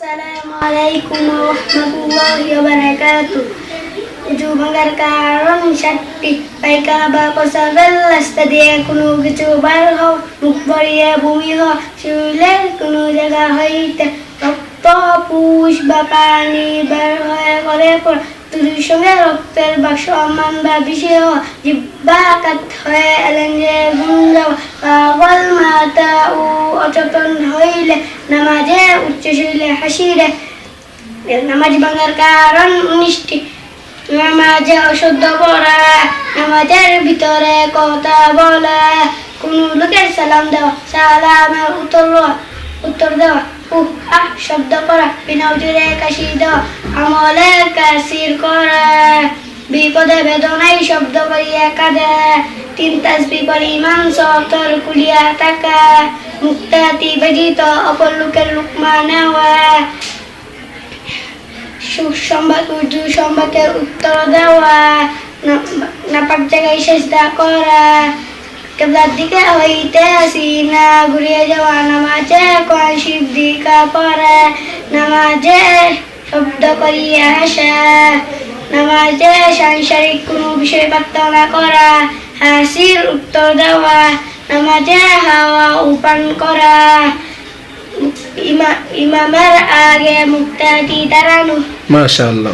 Assalamualaikum warahmatullahi wabarakatuh. Ujung banggar karon syakti baika bapa sabelas tadi kunu kecubar ho mukbariya bumi ho sule kunu jaga haite rokto push bapani berhoe kore por tudu সঙ্গে রক্তের বাক্স অমান বা বিষয় জিব্বাকাত হয়ে এলেন যে গুঞ্জ পাগল মাতা ও অচেতন হইলে নামাজে উচ্চ শৈলে হাসিরে নামাজ ভাঙার কারণ 19টি নামাজে অশুদ্ধ পড়া নামাজের ভিতরে কথা বলা কোন লোকের সালাম দেওয়া সালামের উত্তর দেওয়া শব্দ করা বিনা উজুরে কাশি দেওয়া আমলে কাসির করা বিপদে বেদনায় শব্দ করিয়া কাঁদা 3 তাসবিহ পড়ে ইমান সতর কুলিয়া থাকা মুক্তাতি ব্যতীত অপর লোকের লুকমা নেওয়া সুসংবাদ উর্দু সংবাদের উত্তর দেওয়া নাপাক জায়গায় সেজদা করা কিবলার দিকে হইতে সিনা ঘুরিয়ে যাওয়া নামাজে কোরআন শরীফ দিকা পড়া নামাজে শব্দ করিয়া হাসা নামাজে সাংসারিক কোনো বিষয় প্রার্থনা করা হাসির উত্তর দেওয়া নামাজে হাওয়া উপান করা ইমামের আগে মুক্তাদি দাঁড়ানো মাশাআল্লাহ।